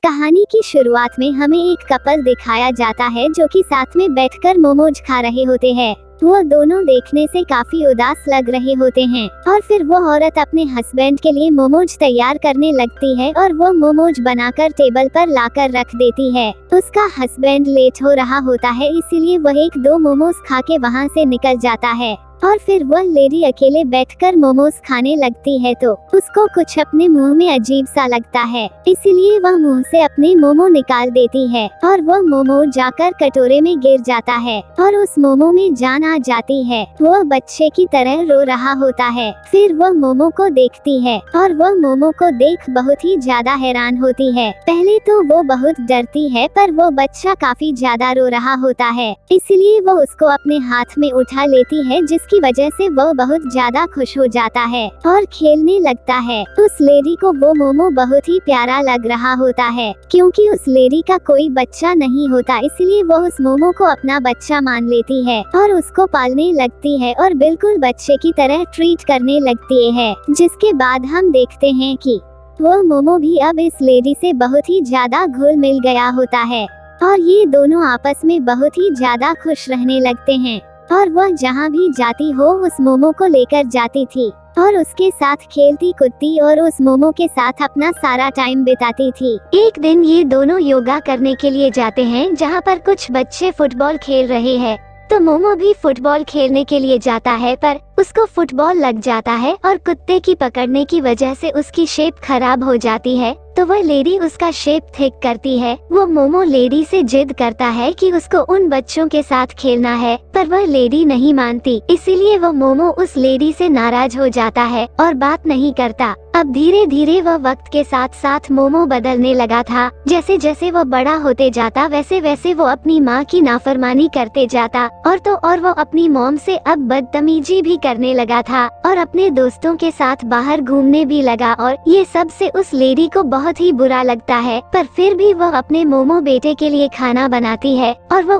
कहानी की शुरुआत में हमें एक कपल दिखाया जाता है जो कि साथ में बैठकर मोमोज खा रहे होते हैं। वो दोनों देखने से काफी उदास लग रहे होते हैं और फिर वो औरत अपने हस्बैंड के लिए मोमोज तैयार करने लगती है और वो मोमोज बनाकर टेबल पर लाकर रख देती है। उसका हस्बैंड लेट हो रहा होता है, इसीलिए वह एक दो मोमोज खा के वहाँ से निकल जाता है और फिर वह लेडी अकेले बैठकर मोमोज खाने लगती है तो उसको कुछ अपने मुंह में अजीब सा लगता है, इसीलिए वह मुंह से अपने मोमो निकाल देती है और वह मोमो जाकर कटोरे में गिर जाता है और उस मोमो में जान आ जाती है। वह बच्चे की तरह रो रहा होता है। फिर वह मोमो को देखती है और वह मोमो को देख बहुत ही ज्यादा हैरान होती है। पहले तो वो बहुत डरती है, पर वो बच्चा काफी ज्यादा रो रहा होता है, इसलिए वो उसको अपने हाथ में उठा लेती है, जिसकी वजह से वह बहुत ज्यादा खुश हो जाता है और खेलने लगता है। उस लेडी को वो मोमो बहुत ही प्यारा लग रहा होता है, क्योंकि उस लेडी का कोई बच्चा नहीं होता, इसलिए वो उस मोमो को अपना बच्चा मान लेती है और उसको पालने लगती है और बिल्कुल बच्चे की तरह ट्रीट करने लगती है। जिसके बाद हम देखते हैं कि वो मोमो भी अब इस लेडी से बहुत ही ज्यादा घुल मिल गया होता है और ये दोनों आपस में बहुत ही ज्यादा खुश रहने लगते हैं और वह जहाँ भी जाती हो उस मोमो को लेकर जाती थी और उसके साथ खेलती कूदती और उस मोमो के साथ अपना सारा टाइम बिताती थी। एक दिन ये दोनों योगा करने के लिए जाते हैं, जहाँ पर कुछ बच्चे फुटबॉल खेल रहे हैं, तो मोमो भी फुटबॉल खेलने के लिए जाता है, पर उसको फुटबॉल लग जाता है और कुत्ते की पकड़ने की वजह से उसकी शेप खराब हो जाती है। तो वह लेडी उसका शेप ठीक करती है। वो मोमो लेडी से जिद करता है कि उसको उन बच्चों के साथ खेलना है, पर वह लेडी नहीं मानती, इसीलिए वो मोमो उस लेडी से नाराज हो जाता है और बात नहीं करता। अब धीरे धीरे वह वक्त के साथ साथ मोमो बदलने लगा था। जैसे जैसे वो बड़ा होते जाता वैसे वैसे वो अपनी माँ की नाफरमानी करते जाता और वो अपनी मॉम से अब बदतमीजी भी करने लगा था और अपने दोस्तों के साथ बाहर घूमने भी लगा और ये सब से उस लेडी को बहुत ही बुरा लगता है। पर फिर भी वह अपने मोमो बेटे के लिए खाना बनाती है और वो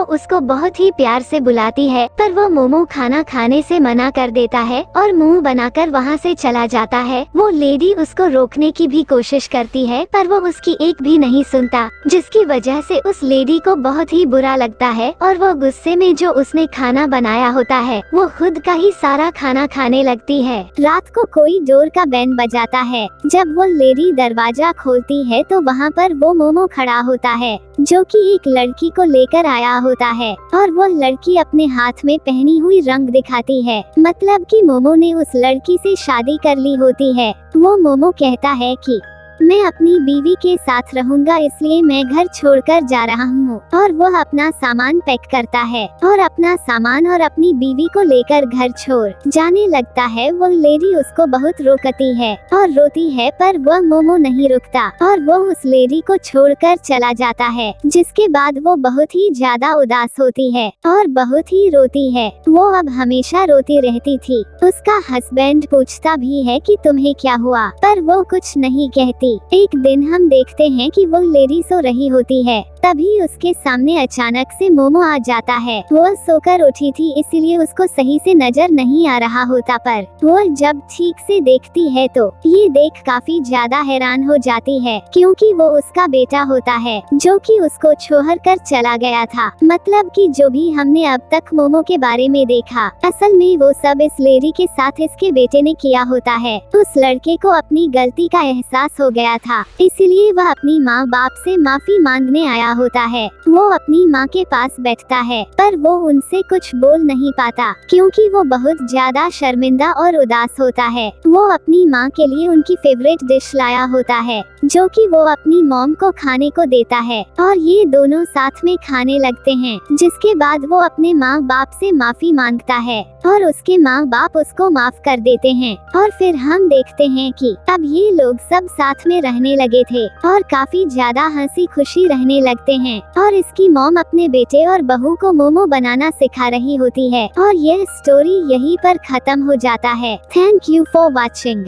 उसको बहुत ही प्यार से बुलाती है, पर वो मोमो खाना खाने से मना कर देता है और मुंह बनाकर वहाँ से चला जाता है। वो लेडी उसको रोकने की भी कोशिश करती है, पर वो उसकी एक भी नहीं सुनता, जिसकी वजह से उस लेडी को बहुत ही बुरा लगता है और वो गुस्से में जो उसने खाना बनाया होता है वो खुद का ही सारा खाना खाने लगती है। रात को कोई डोर का बैंड बजाता है। जब वो लेडी दरवाजा खोलती है तो वहाँ पर वो मोमो खड़ा होता है, जो कि एक लड़की को लेकर आया होता है और वो लड़की अपने हाथ में पहनी हुई रंग दिखाती है, मतलब कि मोमो ने उस लड़की से शादी कर ली होती है। वो मोमो कहता है कि मैं अपनी बीवी के साथ रहूंगा, इसलिए मैं घर छोड़कर जा रहा हूँ, और वह अपना सामान पैक करता है और अपना सामान और अपनी बीवी को लेकर घर छोड़ जाने लगता है। वो लेडी उसको बहुत रोकती है और रोती है, पर वह मोमो नहीं रुकता और वो उस लेडी को छोड़कर चला जाता है। जिसके बाद वो बहुत ही ज्यादा उदास होती है और बहुत ही रोती है। वो अब हमेशा रोती रहती थी। उसका हस्बैंड पूछता भी है कि तुम्हें क्या हुआ, पर वो कुछ नहीं कहती। एक दिन हम देखते हैं कि वो लेडी सो रही होती है, तभी उसके सामने अचानक से मोमो आ जाता है। वो सोकर उठी थी, इसीलिए उसको सही से नजर नहीं आ रहा होता, पर वो जब ठीक से देखती है तो ये देख काफी ज्यादा हैरान हो जाती है, क्योंकि वो उसका बेटा होता है जो कि उसको छोड़ कर चला गया था। मतलब कि जो भी हमने अब तक मोमो के बारे में देखा, असल में वो सब इस लेडी के साथ इसके बेटे ने किया होता है। उस लड़के को अपनी गलती का एहसास हो गया था, इसीलिए वह अपनी माँ बाप से माफी मांगने आया होता है। वो अपनी माँ के पास बैठता है, पर वो उनसे कुछ बोल नहीं पाता, क्योंकि वो बहुत ज्यादा शर्मिंदा और उदास होता है। वो अपनी माँ के लिए उनकी फेवरेट डिश लाया होता है, जो कि वो अपनी मॉम को खाने को देता है और ये दोनों साथ में खाने लगते हैं। जिसके बाद वो अपने माँ बाप से माफी मांगता है और उसके माँ बाप उसको माफ कर देते हैं और फिर हम देखते हैं कि अब ये लोग सब साथ में रहने लगे थे और काफी ज्यादा हंसी खुशी रहने लगते हैं और इसकी मॉम अपने बेटे और बहू को मोमो बनाना सिखा रही होती है और यह स्टोरी यहीं पर खत्म हो जाता है। Thank you for watching.